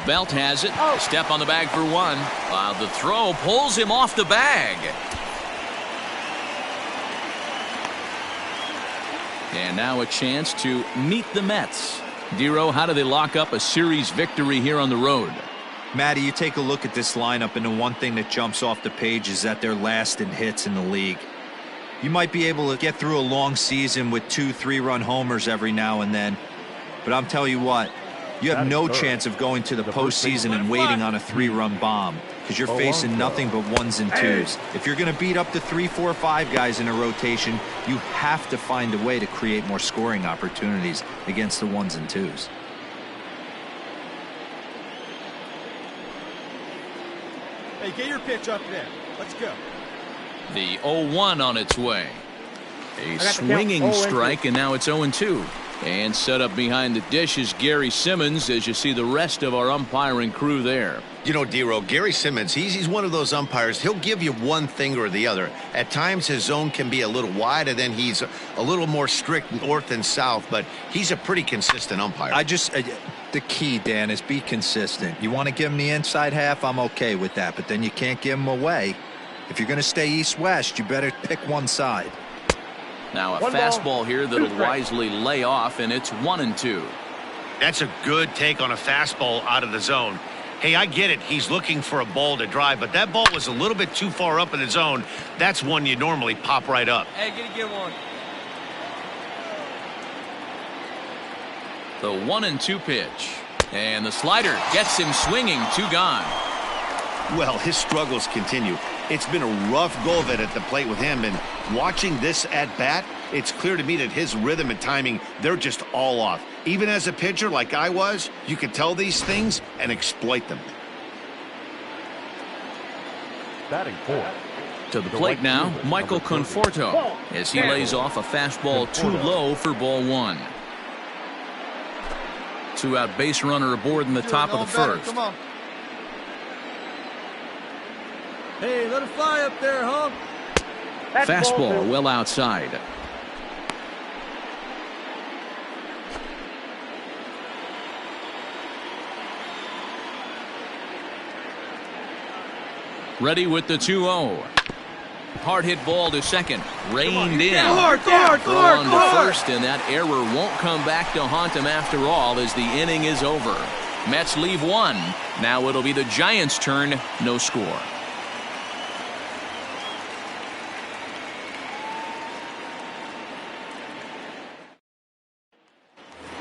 Belt has it. Step on the bag for one. The throw pulls him off the bag. And now a chance to meet the Mets. Dero, how do they lock up a series victory here on the road? Matty, you take a look at this lineup, and the one thing that jumps off the page is that they're last in hits in the league. You might be able to get through a long season with 2-3-run homers every now and then, but I'm telling you what, you have no chance of going to the postseason and waiting on a 3-run bomb, because you're facing nothing but 1s and 2s. If you're going to beat up the 3, 4, 5 guys in a rotation, you have to find a way to create more scoring opportunities against the 1s and 2s. Hey, get your pitch up there. Let's go. The 0-1 on its way. A swinging strike, and now it's 0-2. And set up behind the dish is Gary Simmons, as you see the rest of our umpiring crew there. You know, Dero, Gary Simmons, he's one of those umpires. He'll give you one thing or the other. At times his zone can be a little wide, and then he's a little more strict north and south, but he's a pretty consistent umpire. The key, Dan, is be consistent. You want to give him the inside half, I'm okay with that, but then you can't give him away. If you're going to stay east-west, you better pick one side. Now a fastball here that'll wisely lay off, and it's 1-2. That's a good take on a fastball out of the zone. Hey, I get it. He's looking for a ball to drive, but that ball was a little bit too far up in the zone. That's one you normally pop right up. Hey, get one. The 1-2 pitch. And the slider gets him swinging. 2 gone. Well, his struggles continue. It's been a rough go of it at the plate with him, and watching this at bat, it's clear to me that his rhythm and timing, they're just all off. Even as a pitcher like I was, you could tell these things and exploit them. Batting fourth. To the plate now, Michael Conforto, as he lays off a fastball too low for ball 1. 2-out base runner aboard in the top of the first. Come on. Hey, let it fly up there, huh? Fastball well outside. Ready with the 2-0. Hard hit ball to second. Reined in. Hard. On to first, and that error won't come back to haunt him after all, as the inning is over. Mets leave 1. Now it'll be the Giants' turn. No score.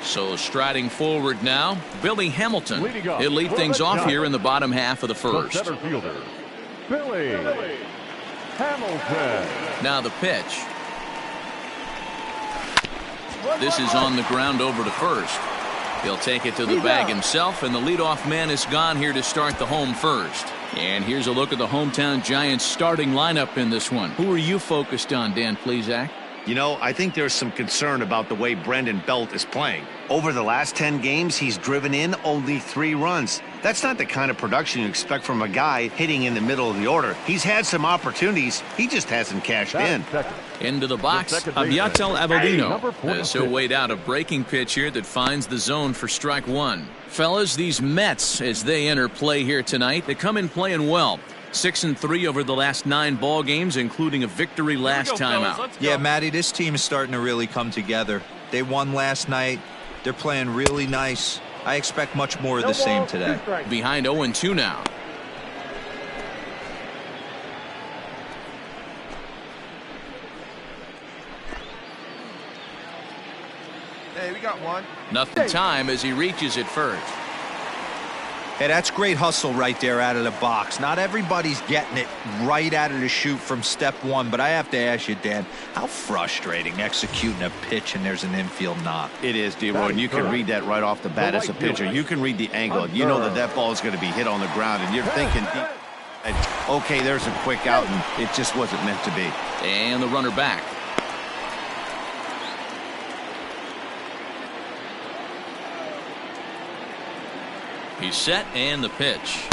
So striding forward now, Billy Hamilton. He'll lead things off here in the bottom half of the first. The center fielder, Billy Hamilton. Now the pitch. This is on the ground over to first. He'll take it to the bag himself, and the leadoff man is gone here to start the home first. And here's a look at the hometown Giants starting lineup in this one. Who are you focused on, Dan Plesac? You know, I think there's some concern about the way Brendan Belt is playing. Over the last 10 games, he's driven in only 3 runs. That's not the kind of production you expect from a guy hitting in the middle of the order. He's had some opportunities. He just hasn't cashed in. Into the box, Abiatel Avellino has so weighed out a breaking pitch here that finds the zone for strike 1. Fellas, these Mets, as they enter play here tonight, they come in playing well. 6-3 over the last 9 ball games, including a victory last time out. Yeah, Matty, this team is starting to really come together. They won last night. They're playing really nice. I expect much more of the same today. Behind 0-2 now. Hey, we got one. Nothing time as he reaches it first. Hey, that's great hustle right there out of the box. Not everybody's getting it right out of the chute from step 1, but I have to ask you, Dan, how frustrating executing a pitch and there's an infield knock. It is, D-Roy, and you can read that right off the bat as a pitcher. You can read the angle. You know that ball is going to be hit on the ground, and you're thinking, okay, there's a quick out, and it just wasn't meant to be. And the runner back. He's set, and the pitch.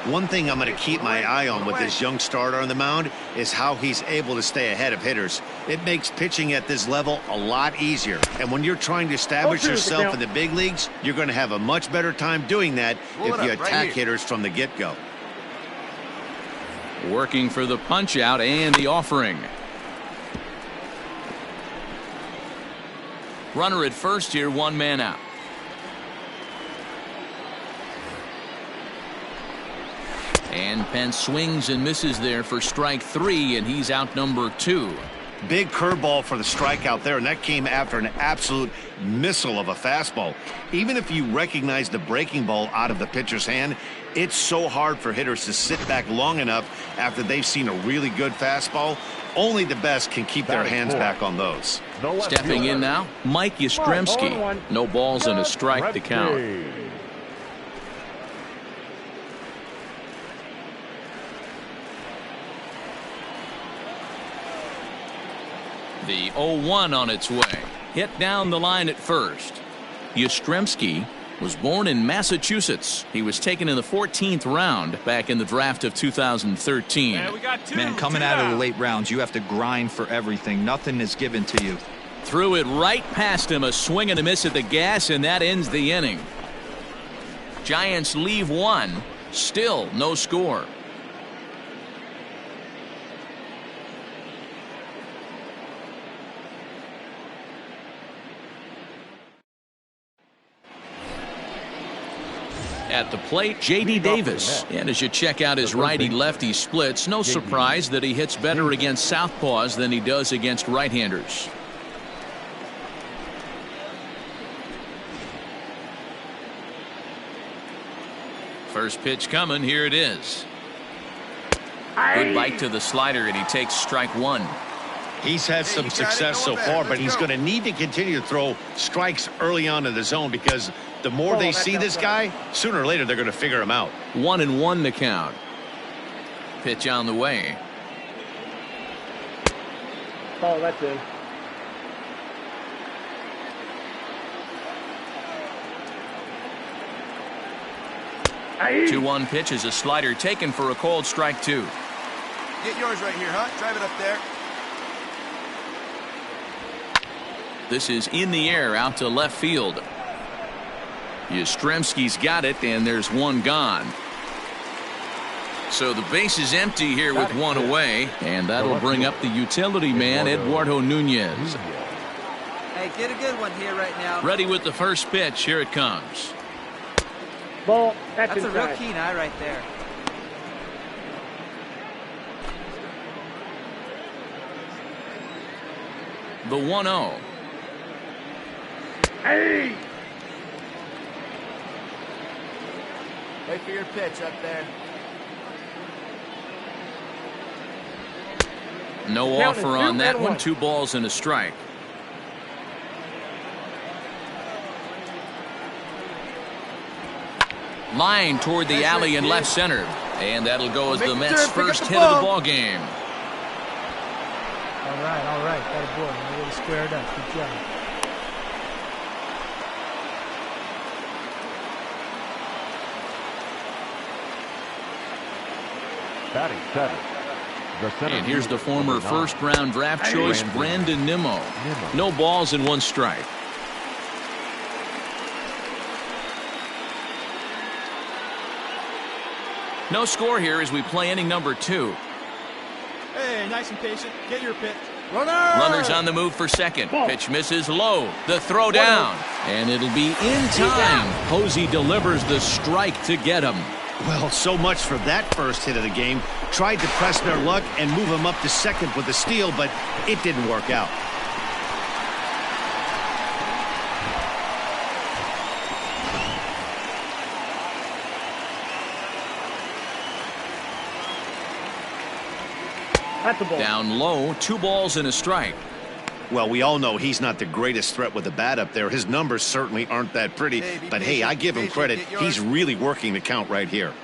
One thing I'm going to keep my eye on with this young starter on the mound is how he's able to stay ahead of hitters. It makes pitching at this level a lot easier. And when you're trying to establish yourself in the big leagues, you're going to have a much better time doing that if you attack hitters from the get-go. Working for the punch-out and the offering. Runner at first here, 1 man out. And Pence swings and misses there for strike 3, and he's out number 2. Big curveball for the strikeout there, and that came after an absolute missile of a fastball. Even if you recognize the breaking ball out of the pitcher's hand, it's so hard for hitters to sit back long enough after they've seen a really good fastball. Only the best can keep their hands back on those. Stepping in now, Mike Yastrzemski. No balls and a strike to count. The 0-1 on its way. Hit down the line at first. Yastrzemski was born in Massachusetts. He was taken in the 14th round back in the draft of 2013. Man, coming out of the late rounds, you have to grind for everything. Nothing is given to you. Threw it right past him, a swing and a miss at the gas, and that ends the inning. Giants leave 1. Still no score. At the plate, J.D. Davis. And as you check out his righty-lefty splits, no surprise that he hits better against southpaws than he does against right-handers. First pitch coming. Here it is. Good bite to the slider, and he takes strike 1. He's had some success so far, but he's going to need to continue to throw strikes early on in the zone, because the more they see this guy, sooner or later they're going to figure him out. 1-1 the count. Pitch on the way. Oh, that's it. Aye. 2-1 pitch is a slider taken for a called strike 2. Get yours right here, huh? Drive it up there. This is in the air out to left field. Yastrzemski's got it, and there's 1 gone. So the base is empty here with 1 away, and that'll bring up the utility man, Eduardo Nunez. Hey, get a good one here right now. Ready with the first pitch. Here it comes. Ball. That's a real keen eye right there. The 1-0. Hey! Wait for your pitch up there. No offer on that one. 2 balls and a strike. Line toward the alley in left center. And that'll go as the Mets' first hit of the ball game. All right. That boy. A little squared up. Good job. Batting 7. And here's the former first-round draft choice, Brandon Nimmo. No balls and 1 strike. No score here as we play inning number 2. Hey, nice and patient. Get your pitch. Runners on the move for second. Pitch misses low. The throw down. And it'll be in time. Posey delivers the strike to get him. Well, so much for that first hit of the game. Tried to press their luck and move him up to second with a steal, but it didn't work out. That's a ball. Down low, 2 balls and a strike. Well, we all know he's not the greatest threat with the bat up there. His numbers certainly aren't that pretty. But hey, I give him credit. He's really working the count right here.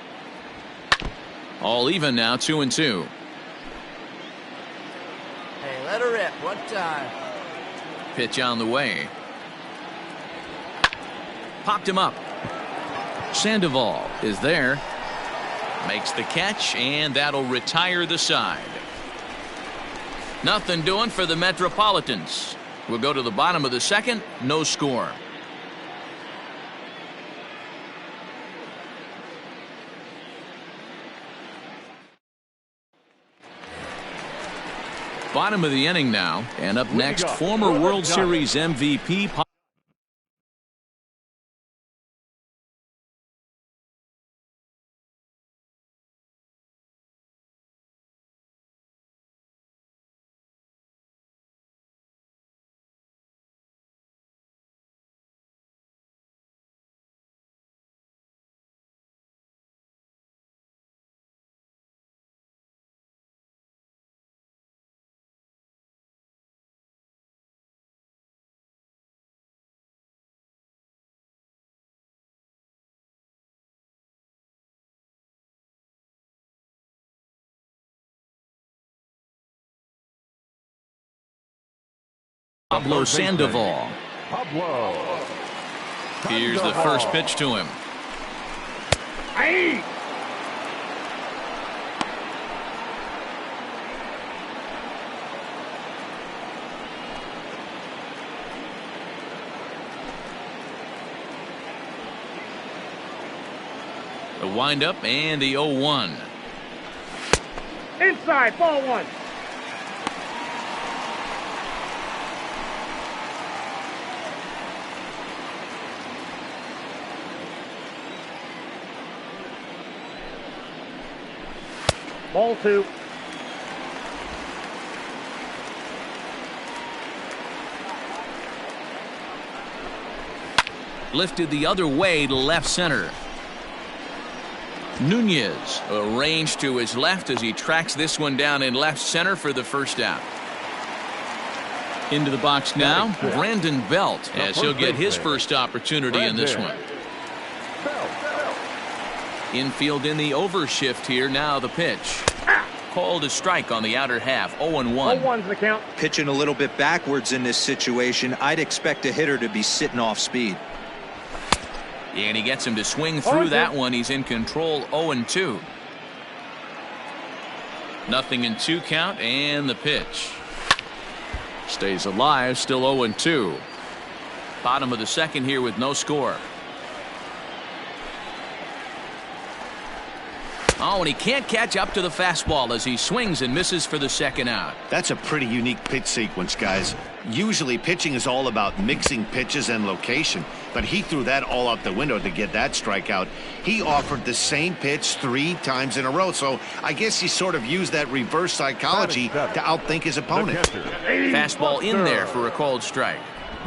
All even now, 2-2. Hey, let her rip one time. Pitch on the way. Popped him up. Sandoval is there. Makes the catch, and that'll retire the side. Nothing doing for the Metropolitans. We'll go to the bottom of the second. No score. Bottom of the inning now. And up next, former World Series MVP Pablo Sandoval. Here's the first pitch to him. The windup and the 0-1. Inside, ball one. Ball two. Lifted the other way to left center. Nunez arranged to his left as he tracks this one down in left center for the first out. Into the box now, Brandon Belt, as he'll get his first opportunity in this one. Infield in the overshift here. Now the pitch. Called a strike on the outer half. 0-1. 0-1's the count. Pitching a little bit backwards in this situation, I'd expect a hitter to be sitting off speed. And he gets him to swing through that one. He's in control. 0-2. Nothing in 2 count, and the pitch. Stays alive, still 0-2. Bottom of the second here with no score. Oh, and he can't catch up to the fastball as he swings and misses for the second out. That's a pretty unique pitch sequence, guys. Usually pitching is all about mixing pitches and location, but he threw that all out the window to get that strikeout. He offered the same pitch 3 times in a row, so I guess he sort of used that reverse psychology to outthink his opponent. Fastball in there for a called strike.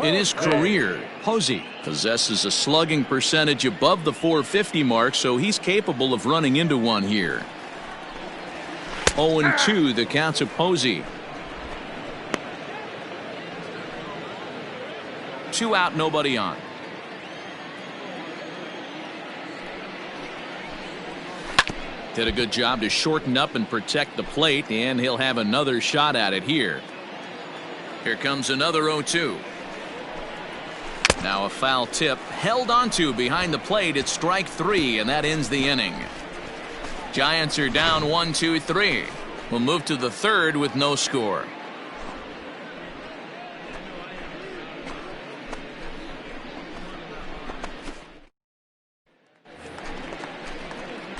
In his career, Posey possesses a slugging percentage above the .450 mark, so he's capable of running into one here. 0-2 the count of Posey. 2 out, nobody on. Did a good job to shorten up and protect the plate, and he'll have another shot at it here. Here comes another 0-2. Now a foul tip held onto behind the plate. It's strike 3, and that ends the inning. Giants are down 1-2-3. We'll move to the third with no score.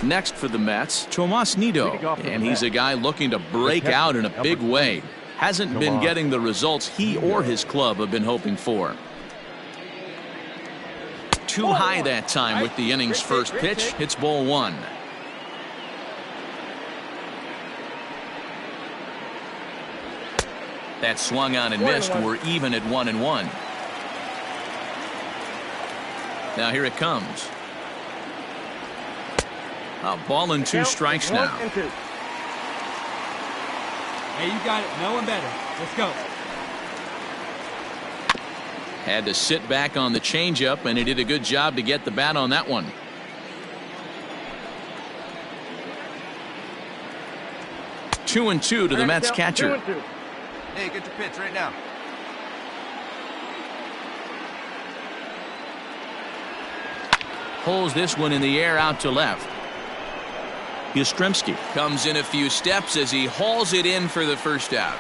Next for the Mets, Tomas Nido, and he's a guy looking to break out in a big way. Hasn't been getting the results he or his club have been hoping for. Too high that time with the inning's first pitch. It's ball 1. That swung on and missed. We're even at 1-1. Now here it comes. A ball and 2 strikes now. Hey, you got it. No one better. Let's go. Had to sit back on the changeup, and he did a good job to get the bat on that one. Two and two to the Mets catcher. Hey, get your pitch right now. Pulls this one in the air out to left. Yastrzemski comes in a few steps as he hauls it in for the first out.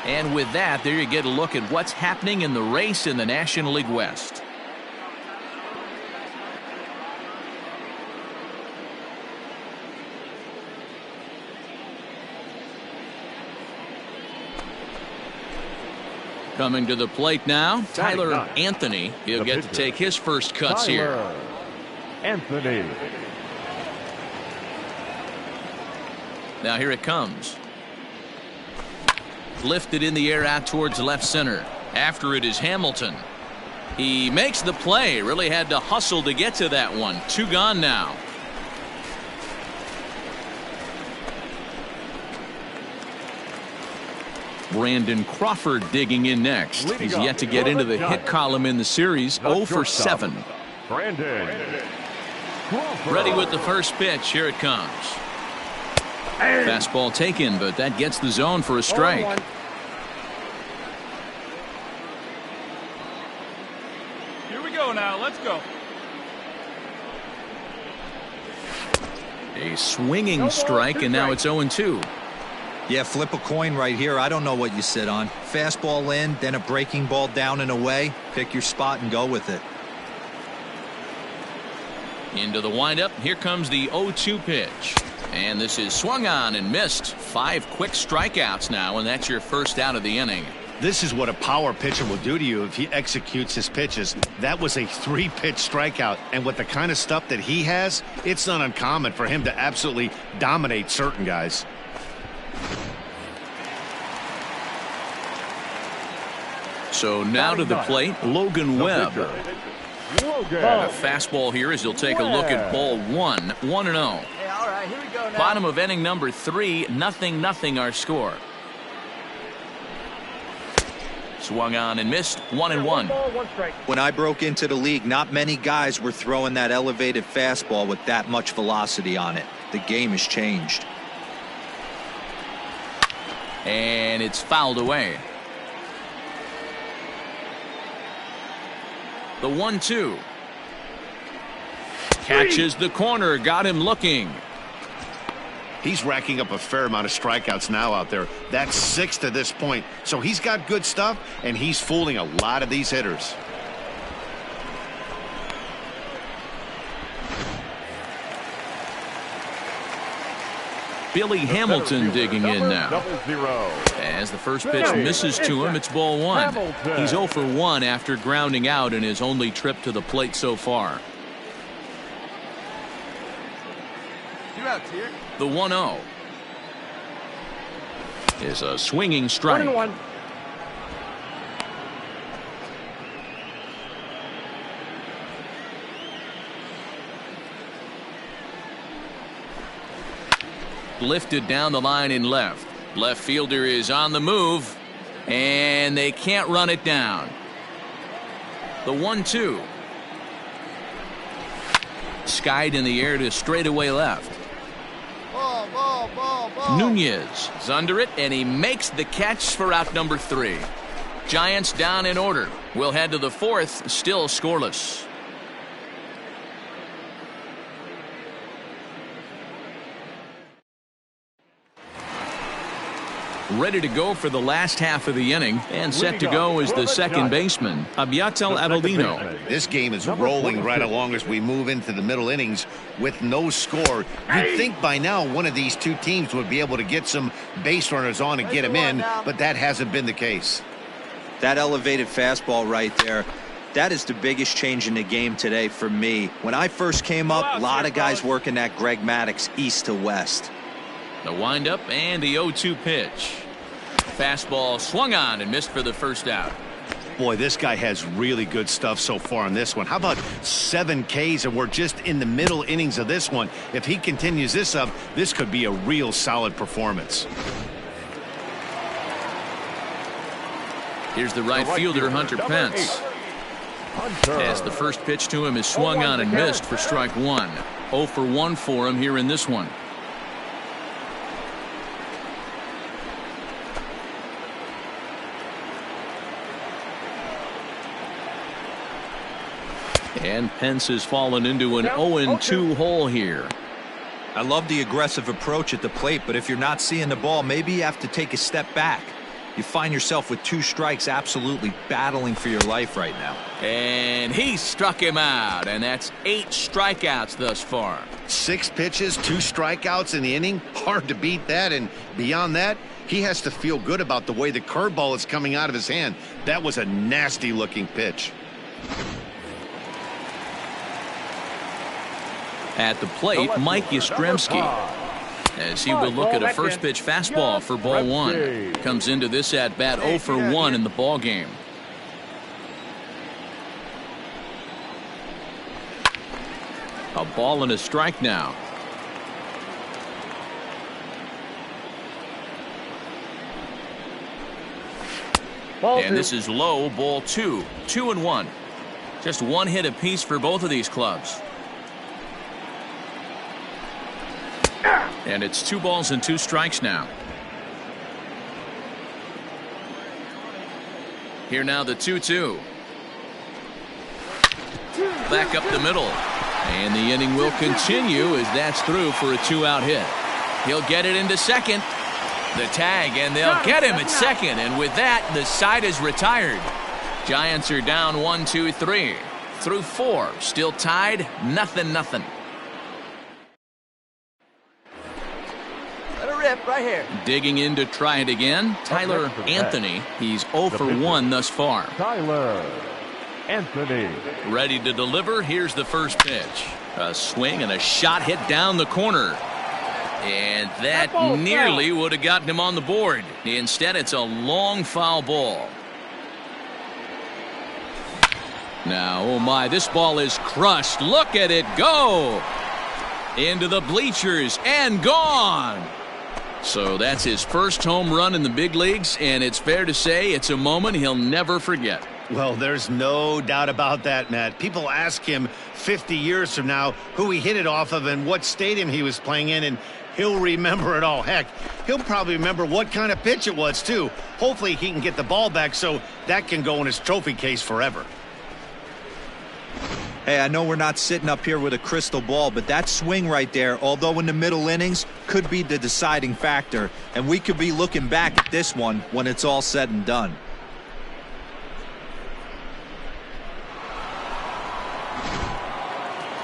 And with that, there you get a look at what's happening in the race in the National League West. Coming to the plate now, Tyler Anthony. He'll get to take his first cuts here. Anthony. Now here it comes. Lifted in the air out towards left center. After it is Hamilton. He makes the play. Really had to hustle to get to that one. 2 gone now. Brandon Crawford digging in next. He's yet to get into the hit column in the series. 0 for 7. Brandon Crawford. Ready with the first pitch. Here it comes. Fastball taken, but that gets the zone for a strike. Here we go now. Let's go. A swinging strike, and now it's 0-2. Yeah, flip a coin right here. I don't know what you sit on. Fastball in, then a breaking ball down and away. Pick your spot and go with it. Into the windup. Here comes the 0-2 pitch. And this is swung on and missed. 5 quick strikeouts now, and that's your first out of the inning. This is what a power pitcher will do to you if he executes his pitches. That was a 3-pitch strikeout, and with the kind of stuff that he has, it's not uncommon for him to absolutely dominate certain guys. So now to the plate, Logan Webb. A fastball here as he'll take a look at ball 1. 1-0. Hey, all right, here we go now. Bottom of inning number 3, 0-0 our score. Swung on and missed. 1-1. When I broke into the league, not many guys were throwing that elevated fastball with that much velocity on it. The game has changed. And it's fouled away. The 1-2. Catches the corner. Got him looking. He's racking up a fair amount of strikeouts now out there. That's 6 to this point. So he's got good stuff, and he's fooling a lot of these hitters. Billy Hamilton digging in now. As the first pitch misses to him, it's ball 1. He's 0 for 1 after grounding out in his only trip to the plate so far. 2 outs here. The 1-0 is a swinging strike. 1-1. Lifted down the line in left. Left fielder is on the move, and they can't run it down. The 1-2. Skied in the air to straightaway left. Ball. Nunez is under it, and he makes the catch for out number 3. Giants down in order. We'll head to the 4th, still scoreless. Ready to go for the last half of the inning, and set to go is the second baseman, Abiatel Avellino. This game is rolling right along as we move into the middle innings with no score. You'd think by now one of these two teams would be able to get some base runners on and get them in, but that hasn't been the case. That elevated fastball right there, that is the biggest change in the game today for me. When I first came up, a lot of guys working that Greg Maddux east to west. The windup and the 0-2 pitch. Fastball swung on and missed for the first out. Boy, this guy has really good stuff so far on this one. How about 7 Ks, and we're just in the middle innings of this one. If he continues this up, this could be a real solid performance. Here's the right fielder, Hunter Pence. As the first pitch to him is swung on and missed for strike 1. 0 for 1 for him here in this one. And Pence has fallen into an 0-2 hole here. I love the aggressive approach at the plate, but if you're not seeing the ball, maybe you have to take a step back. You find yourself with 2 strikes absolutely battling for your life right now. And he struck him out, and that's 8 strikeouts thus far. 6 pitches, 2 strikeouts in the inning. Hard to beat that, and beyond that, he has to feel good about the way the curveball is coming out of his hand. That was a nasty-looking pitch. At the plate, Mike Yastrzemski, as he will look at a first pitch fastball for ball 1. Comes into this at bat 0 for 1 in the ball game. A ball and a strike now. And this is low, ball 2. 2-1. Just 1 hit apiece for both of these clubs. And it's 2 balls and 2 strikes now. Here now the 2-2. Back up the middle. And the inning will continue as that's through for a 2-out hit. He'll get it into second. The tag, and they'll get him at second. And with that, the side is retired. Giants are down 1-2-3. Through 4. Still tied, 0-0. Right here. Digging in to try it again, Tyler Anthony. He's 0 for 1 thus far. Tyler Anthony. Ready to deliver. Here's the first pitch. A swing and a shot hit down the corner. And that nearly would have gotten him on the board. Instead, it's a long foul ball. Now, oh my, this ball is crushed. Look at it go. Into the bleachers and gone. So that's his first home run in the big leagues, and it's fair to say it's a moment he'll never forget. Well, there's no doubt about that, Matt. People ask him 50 years from now who he hit it off of and what stadium he was playing in, and he'll remember it all. Heck, he'll probably remember what kind of pitch it was, too. Hopefully he can get the ball back so that can go in his trophy case forever. Hey, I know we're not sitting up here with a crystal ball, but that swing right there, although in the middle innings, could be the deciding factor. And we could be looking back at this one when it's all said and done.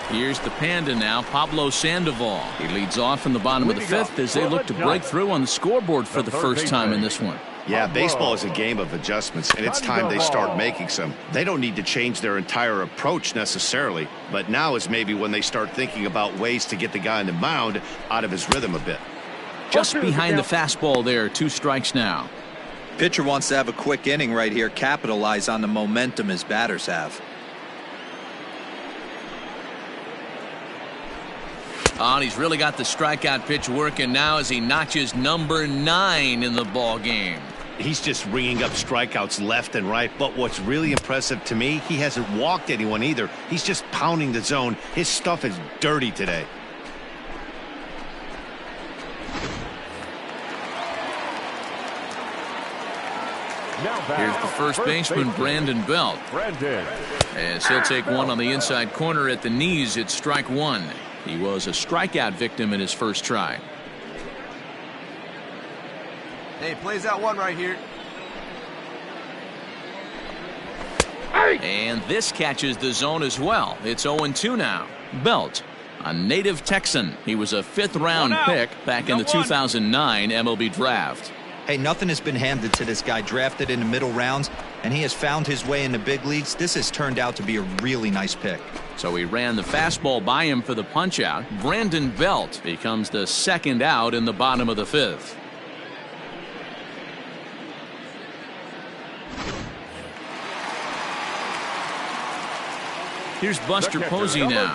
Here's the Panda now, Pablo Sandoval. He leads off in the bottom of the 5th as they look to break through on the scoreboard for the first time in this one. Yeah, baseball is a game of adjustments, and it's time they start making some. They don't need to change their entire approach necessarily, but now is maybe when they start thinking about ways to get the guy on the mound out of his rhythm a bit. Just behind the fastball there, 2 strikes now. Pitcher wants to have a quick inning right here, capitalize on the momentum his batters have. Oh, and he's really got the strikeout pitch working now as he notches number 9 in the ball game. He's just ringing up strikeouts left and right, but what's really impressive to me, he hasn't walked anyone either. He's just pounding the zone. His stuff is dirty today. Here's the first baseman, Brandon Belt. As he'll take one on the inside corner at the knees, it's strike 1. He was a strikeout victim in his first try. Hey, plays that one right here. And this catches the zone as well. It's 0-2 now. Belt, a native Texan. He was a 5th-round pick back in the 2009 MLB draft. Hey, nothing has been handed to this guy, drafted in the middle rounds, and he has found his way in the big leagues. This has turned out to be a really nice pick. So he ran the fastball by him for the punch-out. Brandon Belt becomes the 2nd out in the bottom of the 5th. Here's Buster Posey now.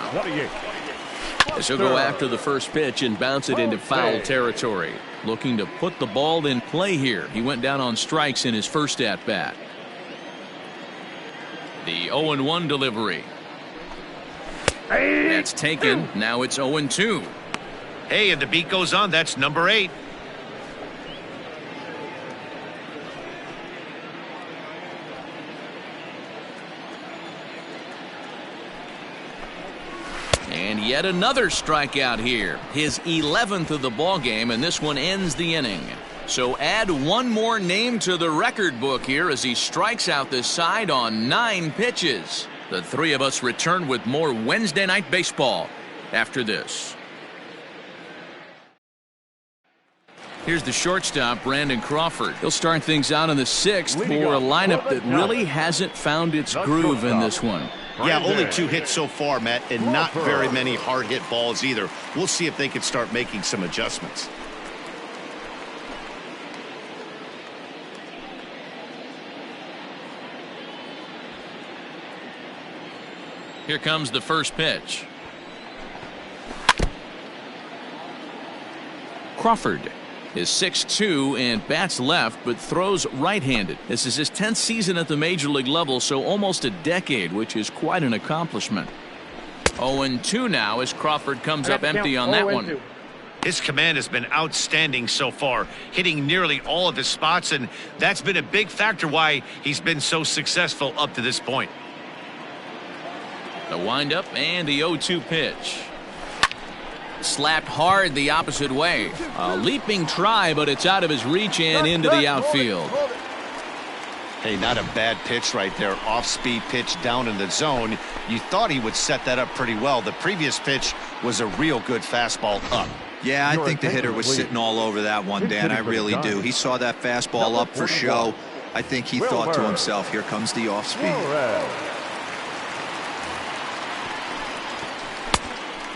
As he'll go after the first pitch and bounce it into foul territory. Looking to put the ball in play here. He went down on strikes in his first at-bat. The 0-1 delivery. That's taken. Now it's 0-2. Hey, and the beat goes on. That's number 8. And yet another strikeout here. His 11th of the ball game, and this one ends the inning. So add one more name to the record book here as he strikes out this side on 9 pitches. The three of us return with more Wednesday Night Baseball after this. Here's the shortstop, Brandon Crawford. He'll start things out in the 6th for a lineup that really hasn't found its groove in this one. Yeah, only 2 hits so far, Matt, and not very many hard hit balls either. We'll see if they can start making some adjustments. Here comes the first pitch. Crawford is 6'2" and bats left but throws right-handed. This is his 10th season at the major league level, so almost a decade, which is quite an accomplishment. 0-2 now as Crawford comes up empty on that one. His command has been outstanding so far, hitting nearly all of his spots, and that's been a big factor why he's been so successful up to this point. The windup and the 0-2 pitch. Slapped hard the opposite way. A leaping try, but it's out of his reach and into the outfield. Hey, not a bad pitch right there. Off-speed pitch down in the zone. You thought he would set that up pretty well. The previous pitch was a real good fastball up. Yeah, I think the hitter was sitting all over that one, Dan. I really do. He saw that fastball up for show. I think he thought to himself, here comes the off-speed.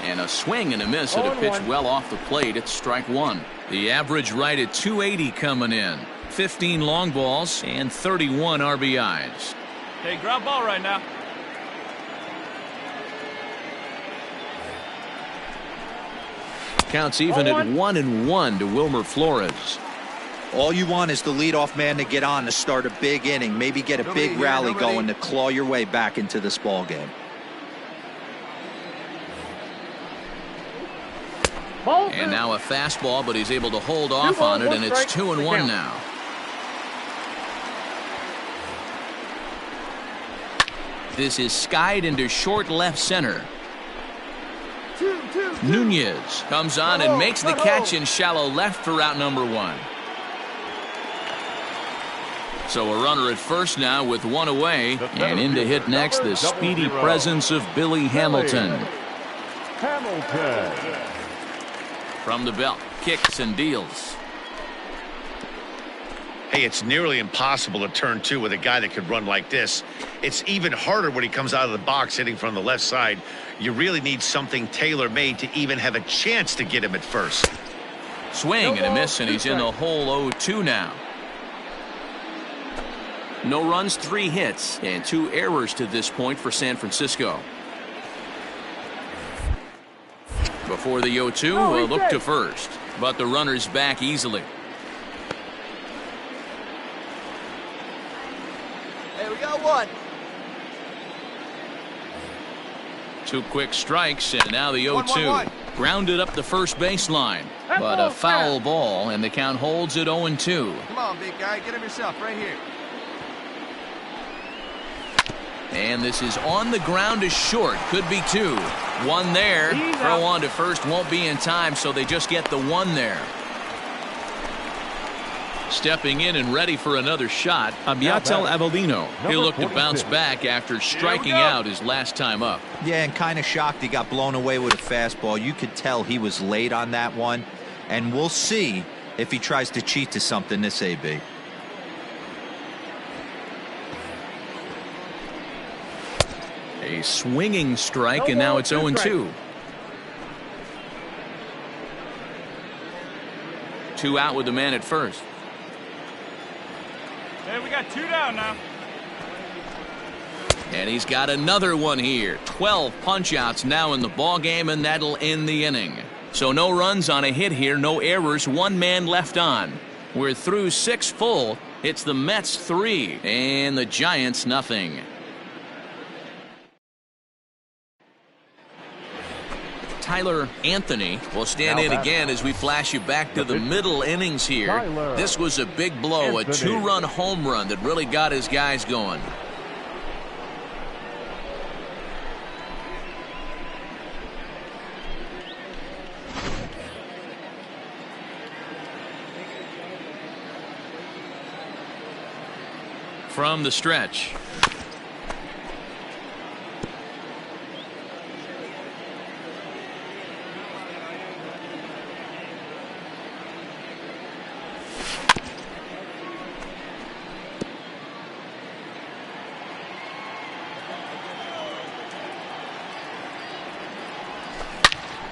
And a swing and a miss at a pitch well off the plate. It's strike one. The average right at 280 coming in. 15 long balls and 31 RBIs. Hey, ground ball right now. Counts even at 1-1 to Wilmer Flores. All you want is the leadoff man to get on to start a big inning, maybe get a big rally going to claw your way back into this ball game. And now a fastball, but he's able to hold off on it, and it's 2-1 now. This is skied into short left center. Nunez comes on and makes the catch in shallow left for out number 1. So a runner at first now with 1 away, and in to hit next the speedy presence of Billy Hamilton. From the belt, kicks and deals. Hey, it's nearly impossible to turn 2 with a guy that could run like this. It's even harder when he comes out of the box hitting from the left side. You really need something tailor-made to even have a chance to get him at first. Swing and a miss, and he's in the hole 0-2 now. No runs, 3 hits, and 2 errors to this point for San Francisco. Before the 0-2, a look to first, but the runner's back easily. Hey, we got 1. 2 quick strikes, and now the 0-2. Grounded up the first baseline, but a foul ball, and the count holds at 0-2. Come on, big guy, get him yourself right here. And this is on the ground to short. Could be 2. 1 there. Throw on to first won't be in time, so they just get the 1 there. Stepping in and ready for another shot, Abiatel Avellino. He'll look to bounce back after striking out his last time up. Yeah, and kind of shocked he got blown away with a fastball. You could tell he was late on that one, and we'll see if he tries to cheat to something this AB. A swinging strike, and now it's 0-2. 2 out with the man at first. Hey, we got 2 down now. And he's got another one here. 12 punch-outs now in the ball game, and that'll end the inning. So no runs on a hit here, no errors, 1 man left on. We're through 6 full. It's the Mets 3 and the Giants nothing. Tyler Anthony will stand in again as we flash you back to the middle innings here. This was a big blow, a 2-run home run that really got his guys going. from the stretch.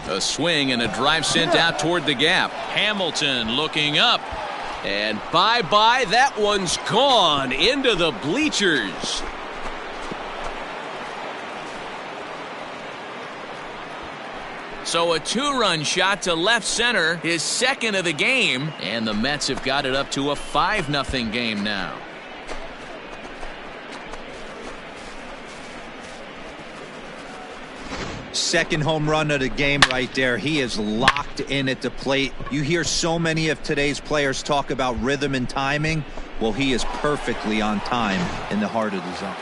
A swing and a drive sent out toward the gap. Hamilton looking up. And bye-bye, that one's gone into the bleachers. So a 2-run shot to left center, his second of the game. And the Mets have got it up to a 5-0 game now. Second home run of the game right there. He is locked in at the plate. You hear so many of today's players talk about rhythm and timing. Well, he is perfectly on time in the heart of the zone.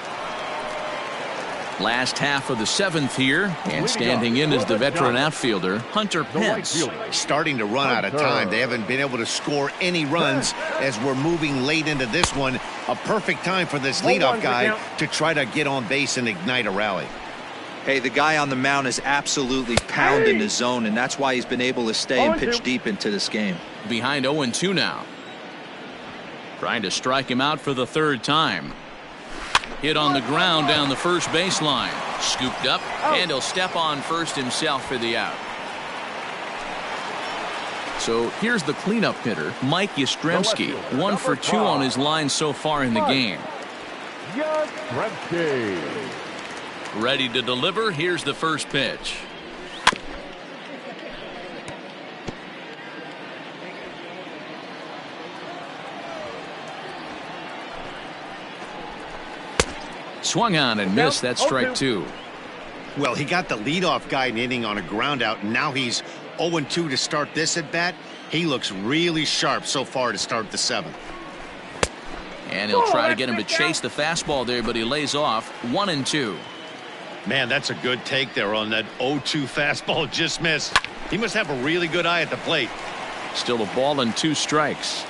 Last half of the 7th here, and standing in is the veteran outfielder, Hunter Pence. Starting to run out of time. They haven't been able to score any runs as we're moving late into this one. A perfect time for this leadoff guy to try to get on base and ignite a rally. Hey, the guy on the mound is absolutely pounding the zone, and that's why he's been able to stay and pitch deep into this game. Behind 0-2 now. Trying to strike him out for the 3rd time. Hit on the ground down the first baseline. Scooped up, and he'll step on first himself for the out. So here's the cleanup hitter, Mike Yastrzemski. 1 for 2 on his line so far in the game. Ready to deliver. Here's the first pitch. Swung on and missed. That's strike 2. Well, he got the leadoff guy an inning on a ground out, and now he's 0-2 to start this at bat. He looks really sharp so far to start the 7th. And he'll try to get him to chase the fastball there, but he lays off. 1-2. Man, that's a good take there on that 0-2 fastball. Just missed. He must have a really good eye at the plate. Still a ball and 2 strikes.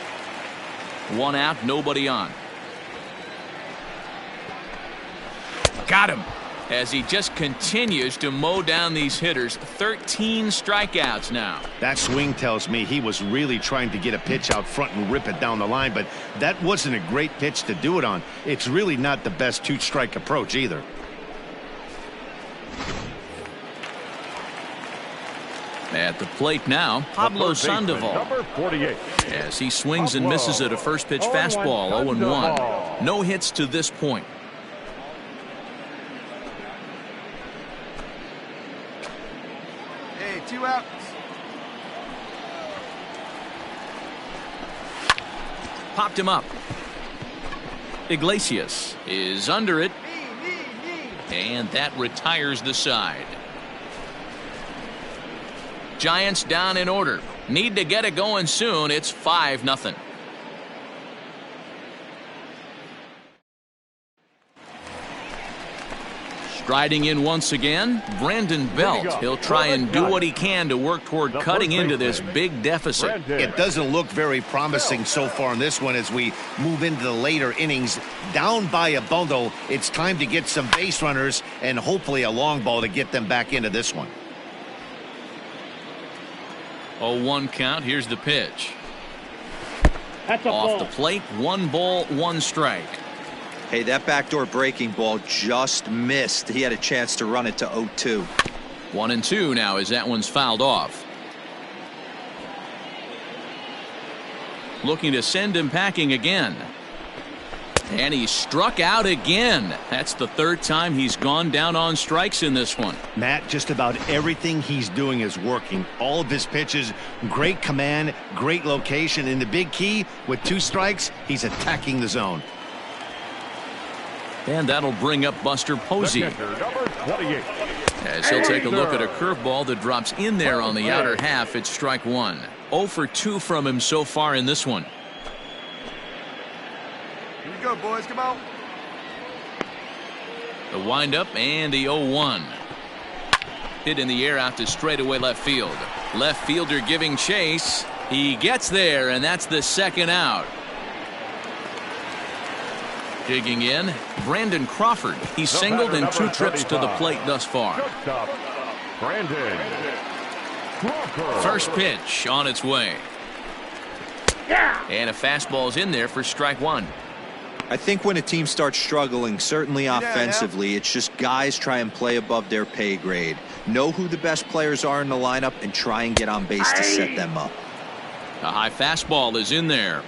1 out, nobody on. Got him. As he just continues to mow down these hitters. 13 strikeouts now. That swing tells me he was really trying to get a pitch out front and rip it down the line, but that wasn't a great pitch to do it on. It's really not the best 2-strike approach either. At the plate now, Pablo Sandoval. Number 48. As he swings and misses at a first pitch fastball. 0-1. No hits to this point. Hey, 2 outs. Popped him up. Iglesias is under it. And that retires the side. Giants down in order. Need to get it going soon. It's 5-0. Striding in once again, Brandon Belt. He'll try and do what he can to work toward cutting into this big deficit. It doesn't look very promising so far in this one as we move into the later innings. Down by a bundle, it's time to get some base runners and hopefully a long ball to get them back into this one. 0-1 count. Here's the pitch. That's a Off ball. the plate, 1 ball, 1 strike. Hey, that backdoor breaking ball just missed. He had a chance to run it to 0-2. 1-2 now as that one's fouled off. Looking to send him packing again. And he struck out again. That's the 3rd time he's gone down on strikes in this one. Matt, just about everything he's doing is working. All of his pitches, great command, great location. And the big key, with 2 strikes, he's attacking the zone. And that'll bring up Buster Posey. Number 28. As he'll take a look at a curveball that drops in there on the outer half. It's strike 1. 0 for 2 from him so far in this one. Here we go, boys. Come on. The windup and the 0-1. Hit in the air out to straightaway left field. Left fielder giving chase. He gets there, and that's the 2nd out. Digging in, Brandon Crawford. He's singled in 2 trips to the plate thus far. Brandon Crawford. First pitch on its way. And a fastball's in there for strike 1. I think when a team starts struggling, certainly offensively, it's just guys try and play above their pay grade. Know who the best players are in the lineup and try and get on base to set them up. A high fastball is in there.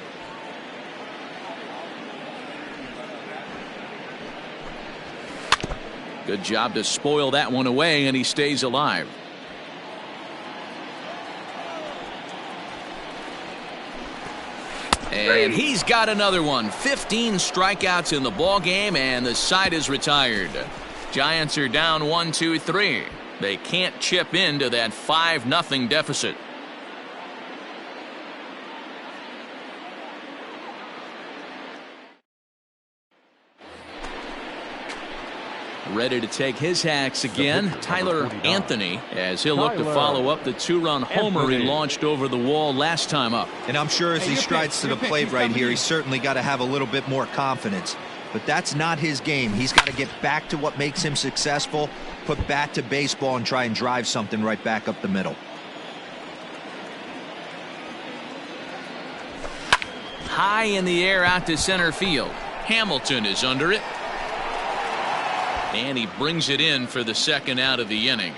Good job to spoil that one away, and he stays alive. And he's got another one. 15 strikeouts in the ball game, and the side is retired. Giants are down 1-2-3. They can't chip into that 5-0 deficit. Ready to take his hacks again, Tyler Anthony, as he'll look to follow up the 2-run homer he launched over the wall last time up. And I'm sure as he strides to the plate right here, he's certainly got to have a little bit more confidence. But that's not his game. He's got to get back to what makes him successful, put bat to baseball, and try and drive something right back up the middle. High in the air out to center field. Hamilton is under it. And he brings it in for the second out of the inning.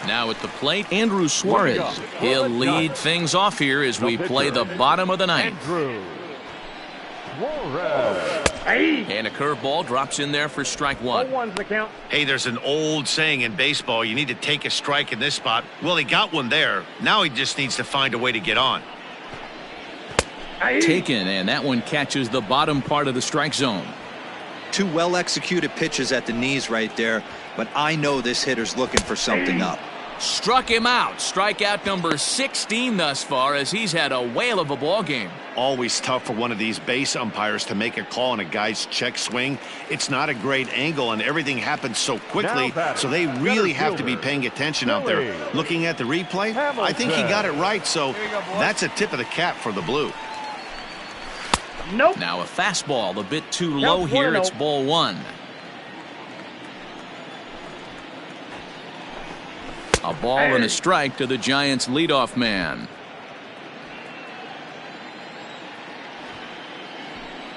Now at the plate, Andrew Suarez. He'll lead things off here as we play the bottom of the ninth. And a curveball drops in there for strike 1. Hey, there's an old saying in baseball, you need to take a strike in this spot. Well, he got one there. Now he just needs to find a way to get on. Taken, and that one catches the bottom part of the strike zone. 2 well-executed pitches at the knees right there, but I know this hitter's looking for something up. Struck him out. Strikeout number 16 thus far, as he's had a whale of a ball game. Always tough for one of these base umpires to make a call on a guy's check swing. It's not a great angle, and everything happens so quickly, so they really have to be paying attention out there. Looking at the replay, I think he got it right, so that's a tip of the cap for the Blue. Nope. Now a fastball a bit too low here. It's ball 1. A ball and a strike to the Giants leadoff man.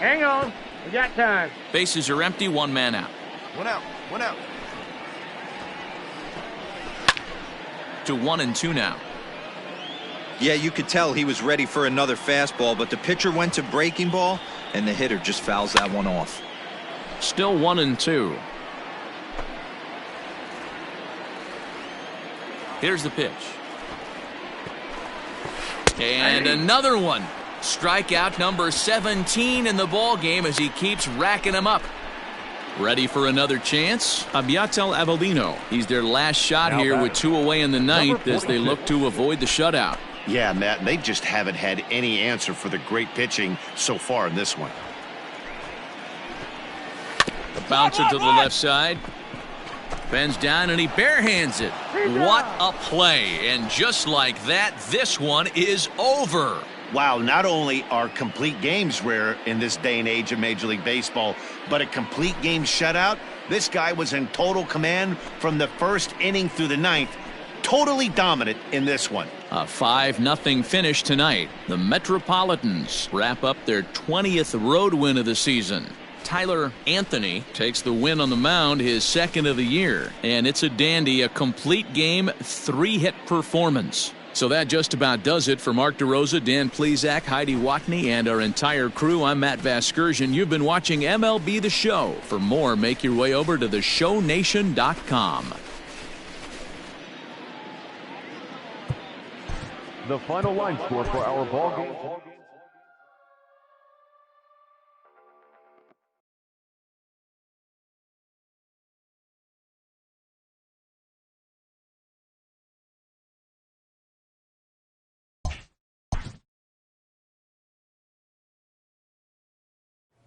Hang on. We got time. Bases are empty. 1 man out. 1 out. 1 out. To 1-2 now. Yeah, you could tell he was ready for another fastball, but the pitcher went to breaking ball, and the hitter just fouls that one off. Still 1-2. Here's the pitch. And another one. Strikeout number 17 in the ball game as he keeps racking them up. Ready for another chance? Abiatel Avellino. He's their last shot here with 2 away in the ninth as they look to avoid the shutout. Yeah, Matt, they just haven't had any answer for the great pitching so far in this one. The bouncer to the left side. Bends down and he barehands it. What a play. And just like that, this one is over. Wow, not only are complete games rare in this day and age of Major League Baseball, but a complete game shutout. This guy was in total command from the first inning through the ninth. Totally dominant in this one. A 5-0 finish tonight. The Metropolitans wrap up their 20th road win of the season. Tyler Anthony takes the win on the mound, his second of the year. And it's a dandy, a complete game, 3-hit performance. So that just about does it for Mark DeRosa, Dan Plesac, Heidi Watney, and our entire crew. I'm Matt Vasgersian. You've been watching MLB The Show. For more, make your way over to theshownation.com. The final line score for our ball game.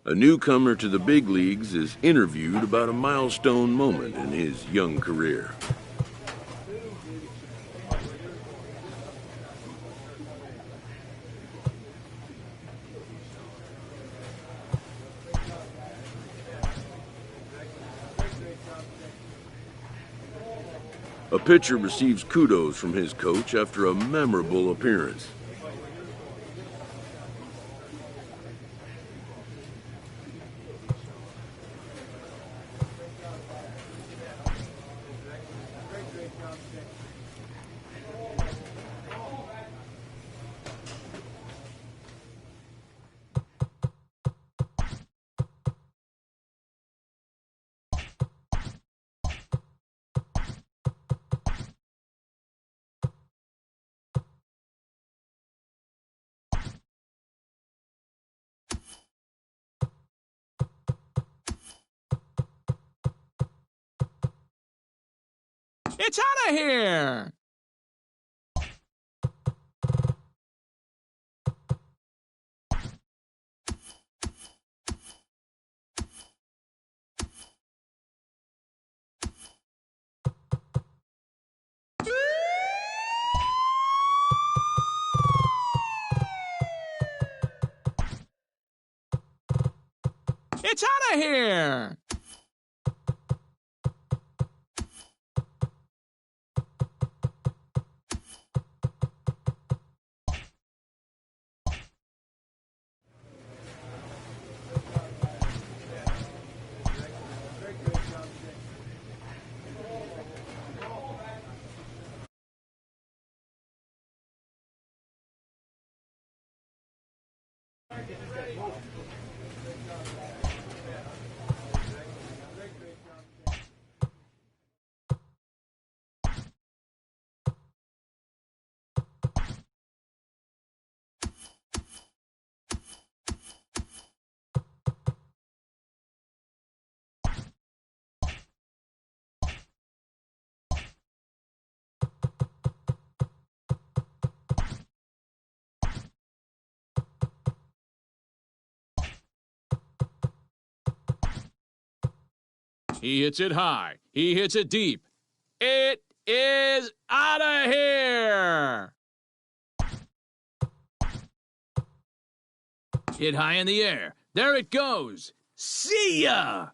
A newcomer to the big leagues is interviewed about a milestone moment in his young career. A pitcher receives kudos from his coach after a memorable appearance. It's out of here! It's out of here! He hits it high. He hits it deep. It is out of here! Hit high in the air. There it goes. See ya!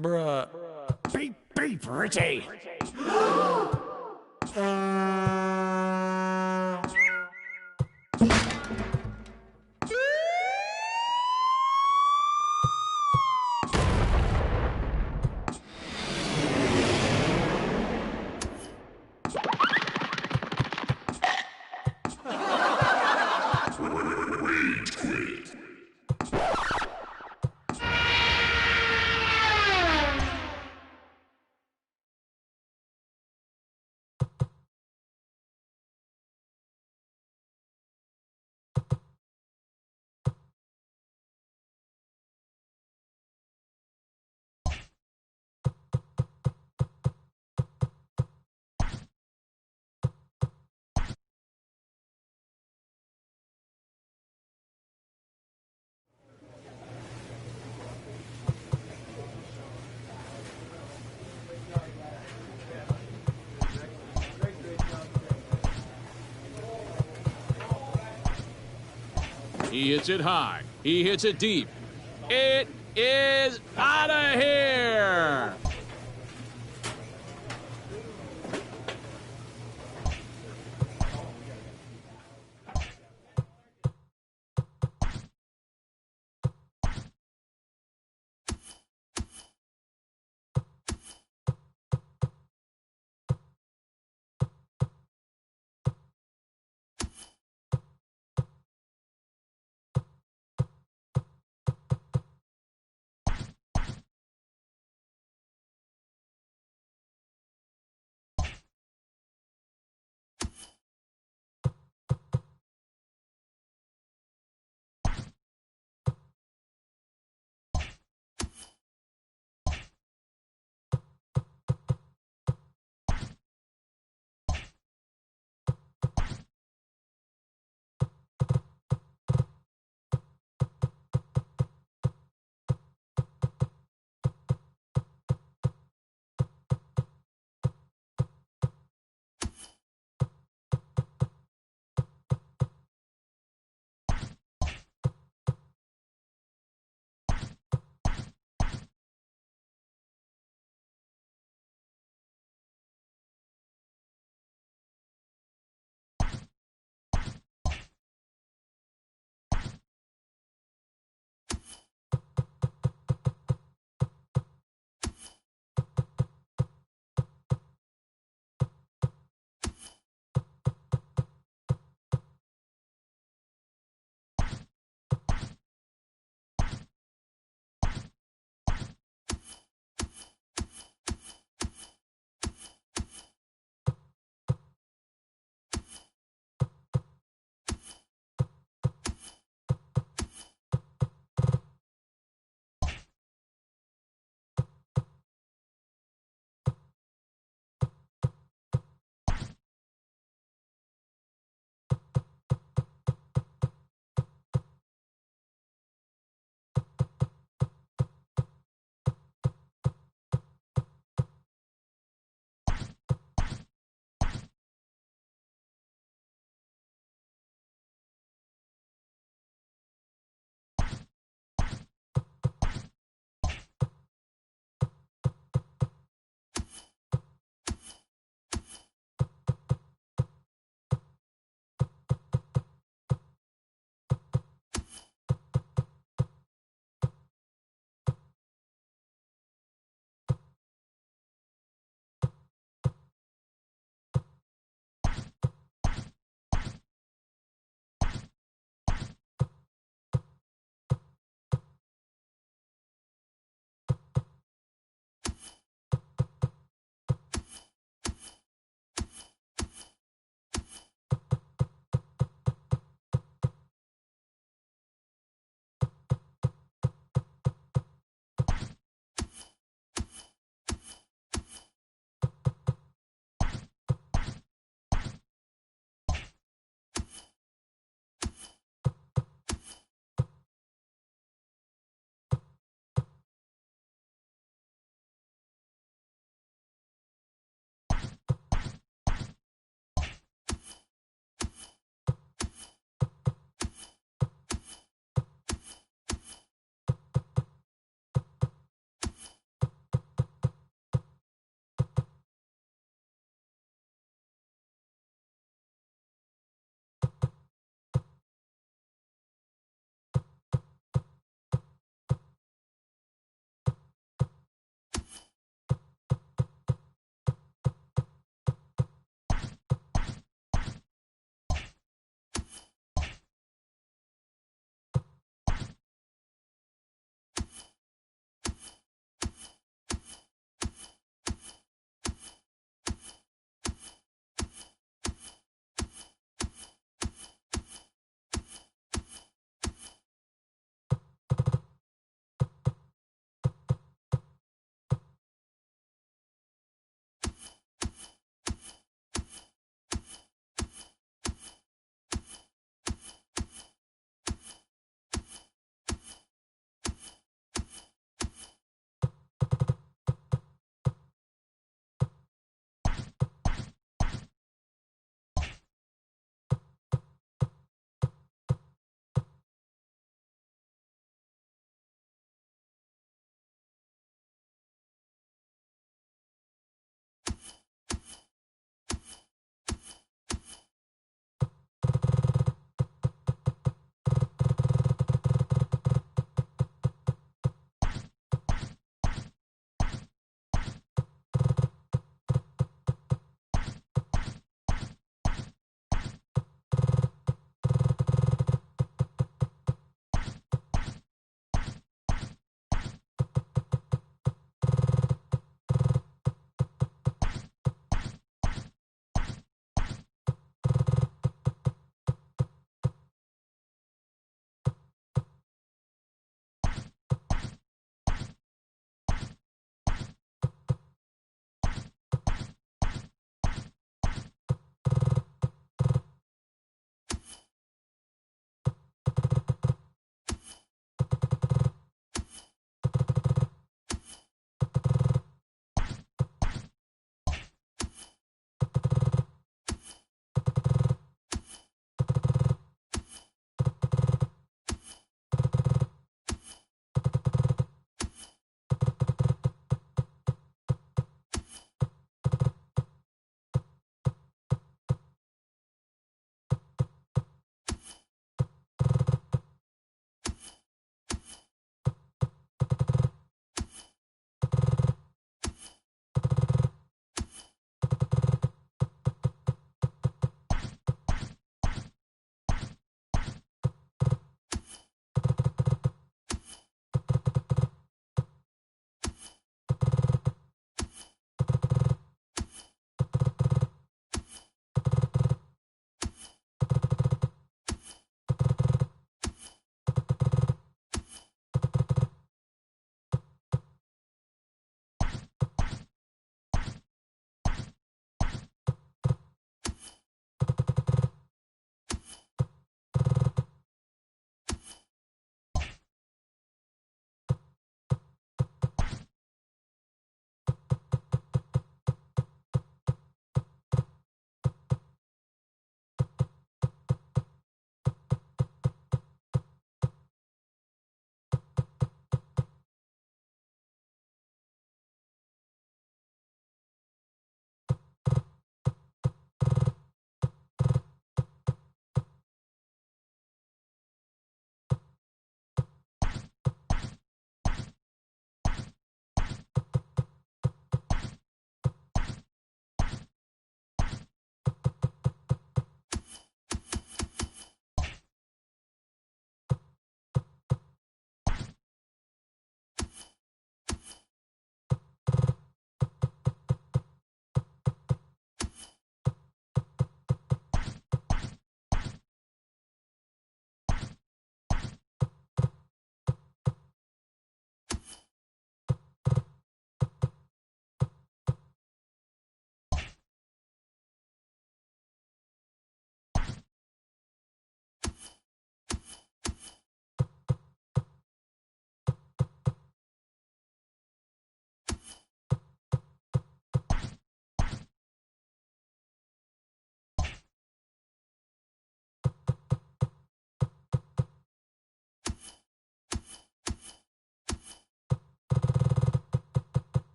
Bruh. Beep, beep, Richie. He hits it high. He hits it deep. It is out of here!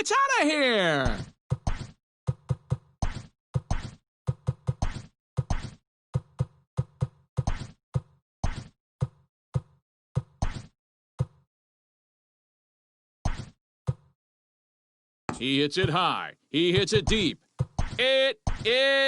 It's out of here! He hits it high. He hits it deep. It is